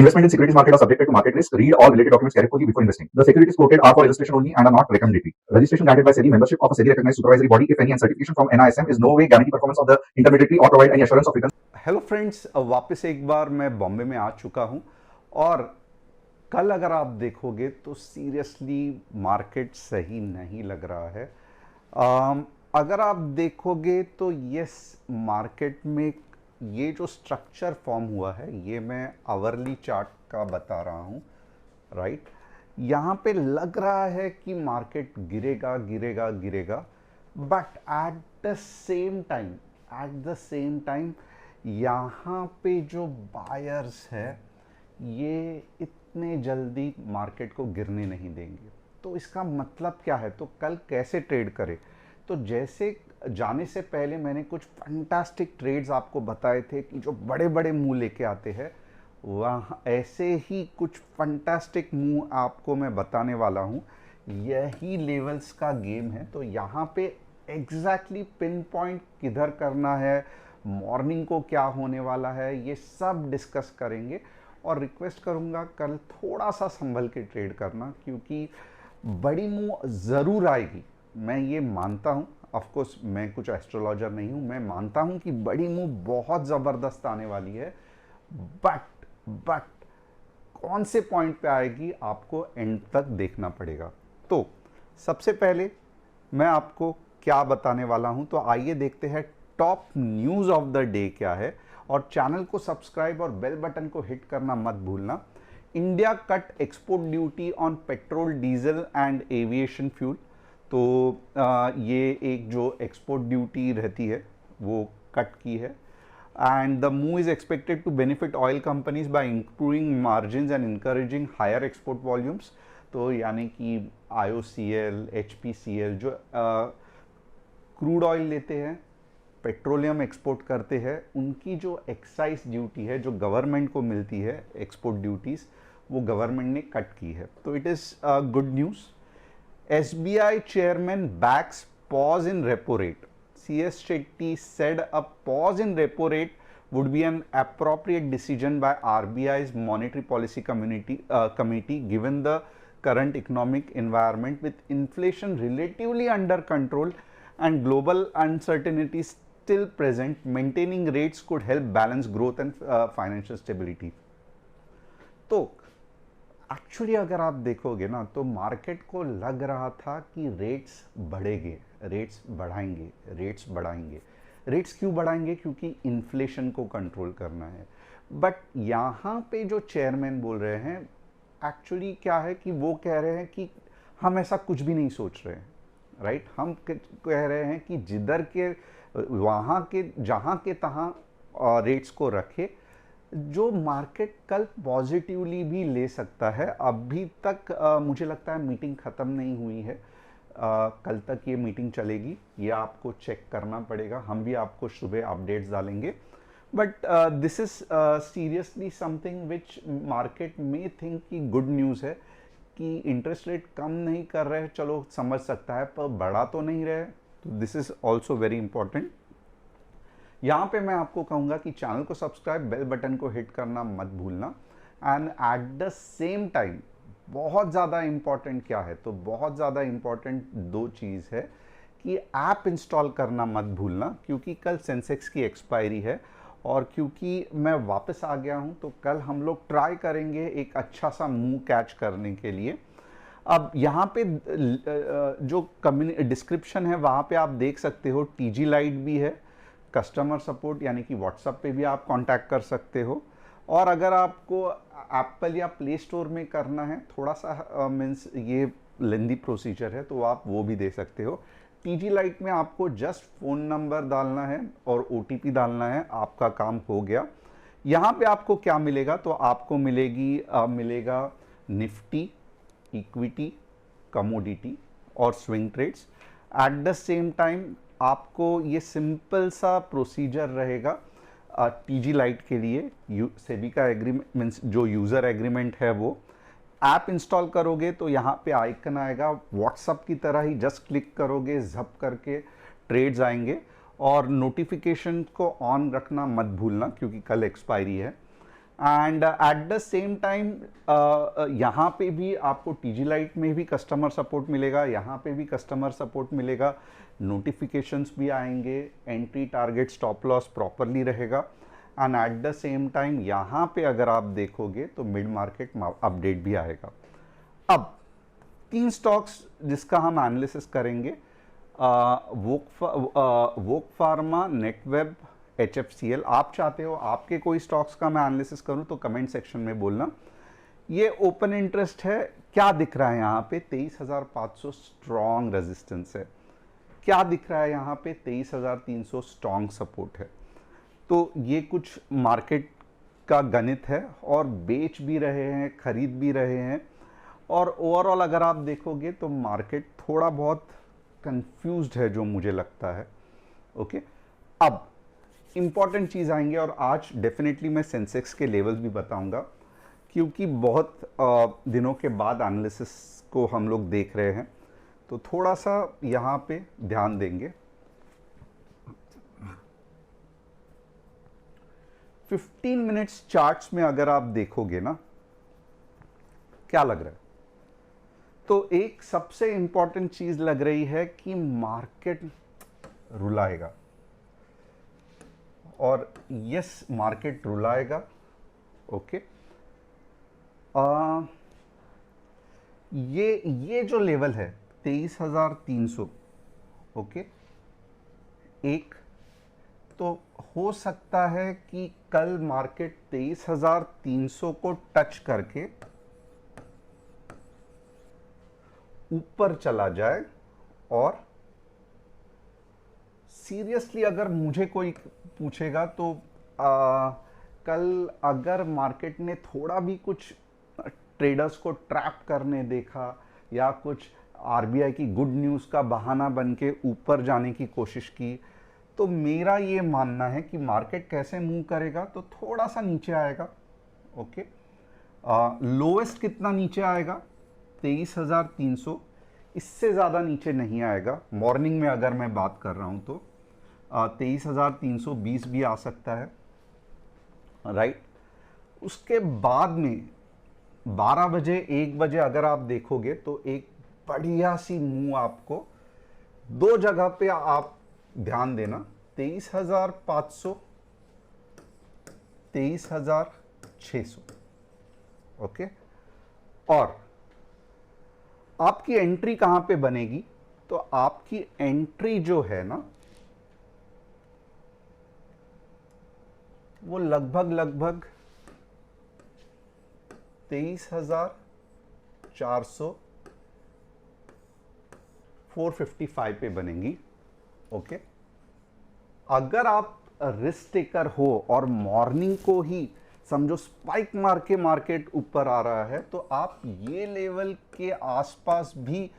Investment in securities market are subjected to market risk. Read all related documents carefully before investing. The securities quoted are for illustration only and are not recommendatory. Registration granted by SEBI. Membership of a SEBI recognized supervisory body, if any, and certification from NISM is no way guarantee performance of the intermediary or provide any assurance of returns. Hello friends, वापस एक बार मैं बॉम्बे में आ चुका हूं और कल अगर आप देखोगे तो सीरियसली मार्केट सही नहीं लग रहा है। अगर आप देखोगे तो यस, मार्केट में ये जो स्ट्रक्चर फॉर्म हुआ है ये मैं आवरली चार्ट का बता रहा हूं, राइट। यहाँ पे लग रहा है कि मार्केट गिरेगा गिरेगा गिरेगा, but at the same time यहाँ पे जो बायर्स है ये इतने जल्दी मार्केट को गिरने नहीं देंगे। तो इसका मतलब क्या है, तो कल कैसे ट्रेड करें? तो जैसे जाने से पहले मैंने कुछ फैंटास्टिक ट्रेड्स आपको बताए थे कि जो बड़े बड़े मूव लेके आते हैं, वहाँ ऐसे ही कुछ फैंटास्टिक मूव आपको मैं बताने वाला हूँ। यही लेवल्स का गेम है। तो यहाँ पे एग्जैक्टली पिन पॉइंट किधर करना है, मॉर्निंग को क्या होने वाला है, ये सब डिस्कस करेंगे। और रिक्वेस्ट करूँगा कल थोड़ा सा संभल के ट्रेड करना, क्योंकि बड़ी मूव ज़रूर आएगी। मैं ये मानता हूँ, ऑफ कोर्स मैं कुछ एस्ट्रोलॉजर नहीं हूँ, मैं मानता हूँ कि बड़ी मूव बहुत ज़बरदस्त आने वाली है, बट कौन से पॉइंट पे आएगी आपको एंड तक देखना पड़ेगा। तो सबसे पहले मैं आपको क्या बताने वाला हूँ, तो आइए देखते हैं top news of the day क्या है। और चैनल को सब्सक्राइब और बेल बटन को हिट करना मत भूलना। India cut export duty on petrol, diesel and aviation fuel. तो ये एक जो एक्सपोर्ट ड्यूटी रहती है वो कट की है। And the move is expected to benefit oil companies by improving margins and encouraging higher export volumes. तो यानी कि IOCL, HPCL जो क्रूड ऑयल लेते हैं, पेट्रोलियम एक्सपोर्ट करते हैं, उनकी जो एक्साइज ड्यूटी है जो गवर्नमेंट को मिलती है, एक्सपोर्ट ड्यूटीज़, वो गवर्नमेंट ने कट की है। तो it is good news. SBI chairman backs pause in repo rate. CS Shetty said a pause in repo rate would be an appropriate decision by RBI's monetary policy committee given the current economic environment with inflation relatively under control and global uncertainties still present. Maintaining rates could help balance growth and financial stability. तो actually अगर आप देखोगे ना, तो market को लग रहा था कि रेट्स बढ़ेंगे, रेट्स बढ़ाएंगे, रेट्स बढ़ाएंगे। रेट्स क्यों बढ़ाएंगे? क्योंकि इन्फ्लेशन को कंट्रोल करना है। बट यहाँ पे जो चेयरमैन बोल रहे हैं, एक्चुअली क्या है कि वो कह रहे हैं कि हम ऐसा कुछ भी नहीं सोच रहे हैं, राइट। हम कह रहे हैं कि जिधर के वहाँ के जहाँ के तहाँ रेट्स को रखे, जो मार्केट कल पॉजिटिवली भी ले सकता है। अभी तक मुझे लगता है मीटिंग ख़त्म नहीं हुई है, कल तक ये मीटिंग चलेगी, ये आपको चेक करना पड़ेगा। हम भी आपको सुबह अपडेट्स डालेंगे। But this is seriously something which market में थिंक कि गुड न्यूज़ है कि इंटरेस्ट रेट कम नहीं कर रहे, चलो समझ सकता है, पर बढ़ा तो नहीं रहे। तो this is also very important. यहाँ पे मैं आपको कहूँगा कि चैनल को सब्सक्राइब, बेल बटन को हिट करना मत भूलना। And at the same time बहुत ज़्यादा इम्पॉर्टेंट क्या है, तो बहुत ज़्यादा इम्पॉर्टेंट दो चीज़ है कि ऐप इंस्टॉल करना मत भूलना, क्योंकि कल सेंसेक्स की एक्सपायरी है। और क्योंकि मैं वापस आ गया हूँ, तो कल हम लोग ट्राई करेंगे एक अच्छा सा मूव कैच करने के लिए। अब यहाँ पे जो डिस्क्रिप्शन है वहाँ पे आप देख सकते हो, TG लाइट भी है, कस्टमर सपोर्ट यानी कि व्हाट्सएप पे भी आप कांटेक्ट कर सकते हो। और अगर आपको एप्पल या प्ले स्टोर में करना है, थोड़ा सा मीन्स ये लेंदी प्रोसीजर है, तो आप वो भी दे सकते हो। TG लाइट में आपको जस्ट फ़ोन नंबर डालना है और OTP डालना है, आपका काम हो गया। यहाँ पे आपको क्या मिलेगा, तो आपको मिलेगा निफ्टी, इक्विटी, कमोडिटी और swing trades. At the same time आपको ये सिंपल सा प्रोसीजर रहेगा TG लाइट के लिए। सेबी का एग्रीमेंट मीन्स जो यूज़र एग्रीमेंट है, वो ऐप इंस्टॉल करोगे तो यहाँ पे आइकन आएगा, व्हाट्सअप की तरह ही जस्ट क्लिक करोगे, झप करके ट्रेड्स आएंगे। और नोटिफिकेशन को ऑन रखना मत भूलना, क्योंकि कल एक्सपायरी है। And at the same time यहाँ पे भी आपको टीजी लाइट में भी कस्टमर सपोर्ट मिलेगा, यहाँ पे भी कस्टमर सपोर्ट मिलेगा, नोटिफिकेशंस भी आएंगे, entry target stop loss properly रहेगा and at the same time यहाँ पे अगर आप देखोगे तो मिड मार्केट अपडेट भी आएगा। अब 3 स्टॉक्स जिसका हम एनालिसिस करेंगे, वोक फार्मा, नेटवेब, HFCL। आप चाहते हो आपके कोई स्टॉक्स का मैं एनालिसिस करूं तो कमेंट सेक्शन में बोलना। ये ओपन इंटरेस्ट है, क्या दिख रहा है यहाँ पे 23,500 स्ट्रॉन्ग रेजिस्टेंस है, क्या दिख रहा है यहाँ पे 23,300 स्ट्रॉन्ग सपोर्ट है। तो ये कुछ मार्केट का गणित है और बेच भी रहे हैं, खरीद भी रहे हैं, और ओवरऑल अगर आप देखोगे तो मार्केट थोड़ा बहुत कंफ्यूज्ड है जो मुझे लगता है। ओके, अब इंपॉर्टेंट चीज़ आएंगे और आज डेफिनेटली मैं सेंसेक्स के लेवल्स भी बताऊंगा क्योंकि बहुत दिनों के बाद एनालिसिस को हम लोग देख रहे हैं, तो थोड़ा सा यहाँ पे ध्यान देंगे। 15 मिनट्स चार्ट्स में अगर आप देखोगे ना, क्या लग रहा है, तो एक सबसे इंपॉर्टेंट चीज लग रही है कि मार्केट रुलाएगा, और यस मार्केट रुलाएगा। ओके, ये जो लेवल है 23,300, ओके, एक तो हो सकता है कि कल मार्केट 23,300 को टच करके ऊपर चला जाए, और सीरियसली अगर मुझे कोई पूछेगा तो कल अगर मार्केट ने थोड़ा भी कुछ ट्रेडर्स को ट्रैप करने देखा या कुछ आरबीआई की गुड न्यूज़ का बहाना बन के ऊपर जाने की कोशिश की, तो मेरा ये मानना है कि मार्केट कैसे मूव करेगा, तो थोड़ा सा नीचे आएगा। ओके, लोएस्ट कितना नीचे आएगा 23,300, इससे ज़्यादा नीचे नहीं आएगा। मॉर्निंग में अगर मैं बात कर रहा हूँ तो 23,320 भी आ सकता है, राइट। उसके बाद में 12 बजे 1 बजे अगर आप देखोगे तो एक बढ़िया सी मूव आपको दो जगह पे आप ध्यान देना, 23,500, 23,600। ओके, और आपकी एंट्री कहां पे बनेगी, तो आपकी एंट्री जो है ना वो लगभग 23,400 455 पे बनेगी। ओके, अगर आप रिस्क टेकर हो और मॉर्निंग को ही समझो स्पाइक मार के मार्केट ऊपर आ रहा है, तो आप ये लेवल के आसपास भी,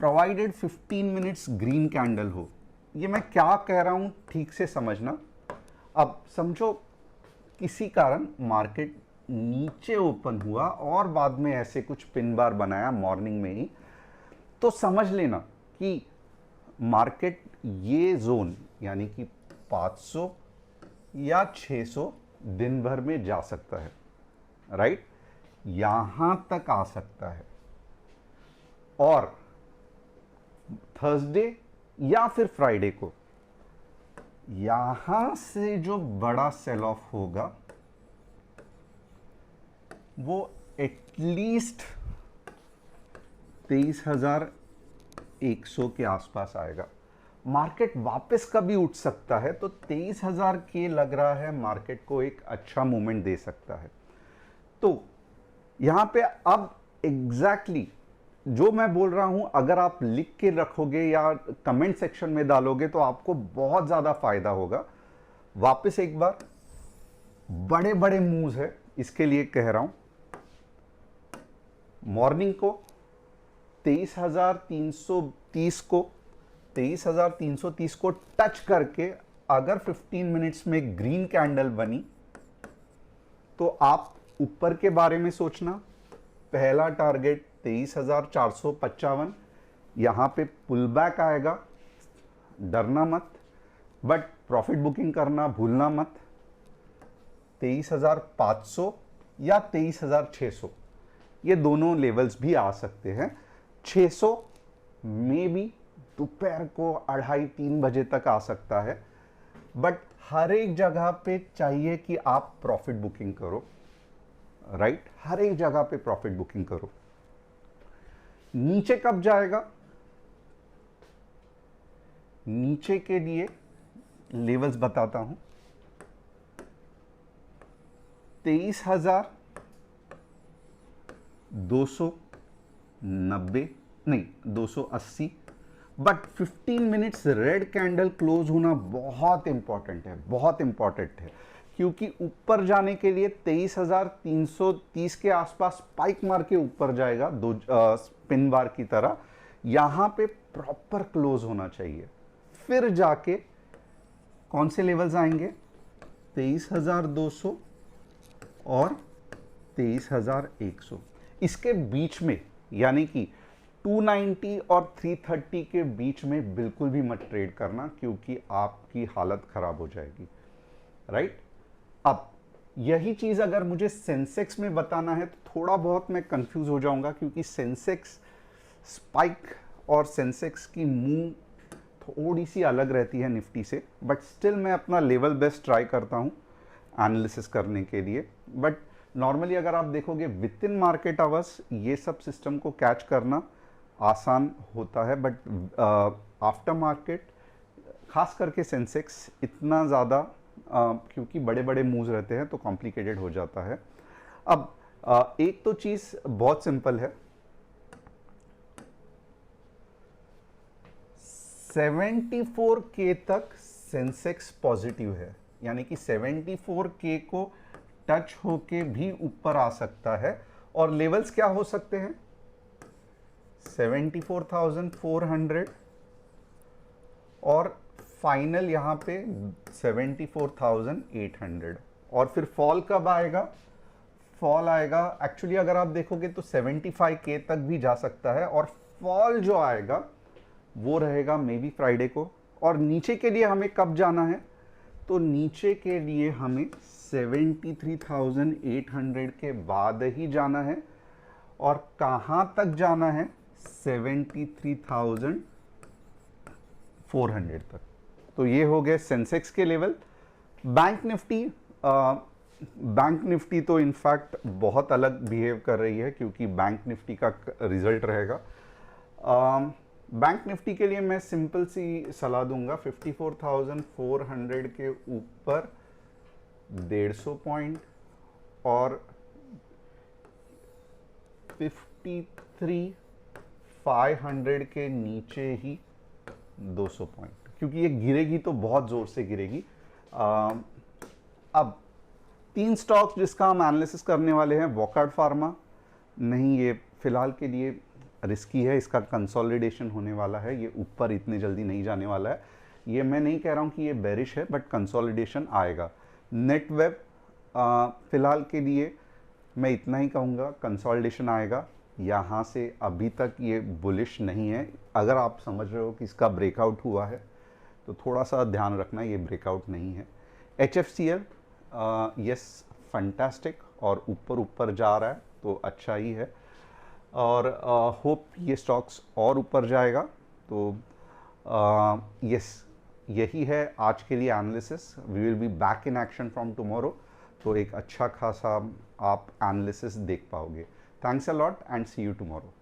प्रोवाइडेड 15 मिनट्स ग्रीन कैंडल हो। ये मैं क्या कह रहा हूं ठीक से समझना। अब समझो किसी कारण मार्केट नीचे ओपन हुआ और बाद में ऐसे कुछ पिन बार बनाया मॉर्निंग में ही, तो समझ लेना कि मार्केट ये जोन यानी कि 500 या 600 दिन भर में जा सकता है, राइट, यहां तक आ सकता है। और थर्सडे या फिर फ्राइडे को यहां से जो बड़ा सेल ऑफ होगा वो एटलीस्ट 23,100 के आसपास आएगा। मार्केट वापस कभी उठ सकता है, तो 23,000 के लग रहा है मार्केट को एक अच्छा मूवमेंट दे सकता है। तो यहां पे अब एग्जैक्टली जो मैं बोल रहा हूं अगर आप लिख के रखोगे या कमेंट सेक्शन में डालोगे तो आपको बहुत ज्यादा फायदा होगा। वापस एक बार, बड़े बड़े मूव्स है इसके लिए कह रहा हूं। मॉर्निंग को 23,330 को टच करके अगर 15 मिनट्स में ग्रीन कैंडल बनी तो आप ऊपर के बारे में सोचना। पहला टारगेट 23,455, यहां पे पुल बैक आएगा, डरना मत, बट प्रॉफिट बुकिंग करना भूलना मत। 23,500 या 23,600, ये दोनों लेवल्स भी आ सकते हैं। 600 में भी दोपहर को 2:30-3 बजे तक आ सकता है, बट हर एक जगह पे चाहिए कि आप प्रॉफिट बुकिंग करो, राइट? हर एक जगह पे प्रॉफिट बुकिंग करो। नीचे कब जाएगा? नीचे के लिए लेवल्स बताता हूं। 23,290 नहीं 280, but 15 minutes red candle close होना बहुत इंपॉर्टेंट है, बहुत इंपॉर्टेंट है, क्योंकि ऊपर जाने के लिए 23,330 के आसपास स्पाइक मार के ऊपर जाएगा, दो स्पिन बार की तरह। यहां पे प्रॉपर क्लोज होना चाहिए, फिर जाके कौन से लेवल्स आएंगे? 23,200 और 23,100। इसके बीच में, यानी कि 290 और 330 के बीच में बिल्कुल भी मत ट्रेड करना, क्योंकि आपकी हालत खराब हो जाएगी, राइट? अब यही चीज अगर मुझे सेंसेक्स में बताना है तो थोड़ा बहुत मैं कंफ्यूज हो जाऊंगा, क्योंकि सेंसेक्स स्पाइक और सेंसेक्स की मूव थोड़ी सी अलग रहती है निफ्टी से, बट स्टिल मैं अपना लेवल बेस्ट ट्राई करता हूं एनालिसिस करने के लिए। बट नॉर्मली अगर आप देखोगे विद इन मार्केट आवर्स ये सब सिस्टम को कैच करना आसान होता है, बट आफ्टर मार्केट खास करके सेंसेक्स इतना ज़्यादा क्योंकि बड़े बड़े मूव्स रहते हैं तो कॉम्प्लिकेटेड हो जाता है। अब एक तो चीज़ बहुत सिंपल है, 74K तक सेंसेक्स पॉजिटिव है, यानी कि 74K को टच होके भी ऊपर आ सकता है। और लेवल्स क्या हो सकते हैं? 74,400 और फाइनल यहां पे 74,800। और फिर फॉल कब आएगा? फॉल आएगा एक्चुअली अगर आप देखोगे तो 75K तक भी जा सकता है, और फॉल जो आएगा वो रहेगा मे बी फ्राइडे को। और नीचे के लिए हमें कब जाना है? तो नीचे के लिए हमें 73,800 के बाद ही जाना है। और कहां तक जाना है? 73,400 तक। तो ये हो गए सेंसेक्स के लेवल। बैंक निफ्टी तो इनफैक्ट बहुत अलग बिहेव कर रही है, क्योंकि बैंक निफ्टी का रिजल्ट रहेगा। बैंक निफ्टी के लिए मैं सिंपल सी सलाह दूंगा, 54,400 के ऊपर 150 पॉइंट और 53,500 के नीचे ही 200 पॉइंट, क्योंकि ये गिरेगी तो बहुत जोर से गिरेगी। अब 3 स्टॉक्स जिसका हम एनालिसिस करने वाले हैं। वॉकहार्ट फार्मा नहीं, ये फिलहाल के लिए रिस्की है, इसका कंसोलिडेशन होने वाला है, ये ऊपर इतने जल्दी नहीं जाने वाला है। ये मैं नहीं कह रहा हूँ कि ये बेरिश है, बट कंसोलिडेशन आएगा। नेटवेब फिलहाल के लिए मैं इतना ही कहूँगा, कंसोलिडेशन आएगा। यहाँ से अभी तक ये बुलिश नहीं है। अगर आप समझ रहे हो कि इसका ब्रेकआउट हुआ है तो थोड़ा सा ध्यान रखना, ये ब्रेकआउट नहीं है। HFCL यस फंटास्टिक, और ऊपर जा रहा है तो अच्छा ही है, और होप ये स्टॉक्स और ऊपर जाएगा। तो यस, यही है आज के लिए analysis. We will be back in action from tomorrow, तो एक अच्छा खासा आप एनालिसिस देख पाओगे। Thanks a lot and see you tomorrow.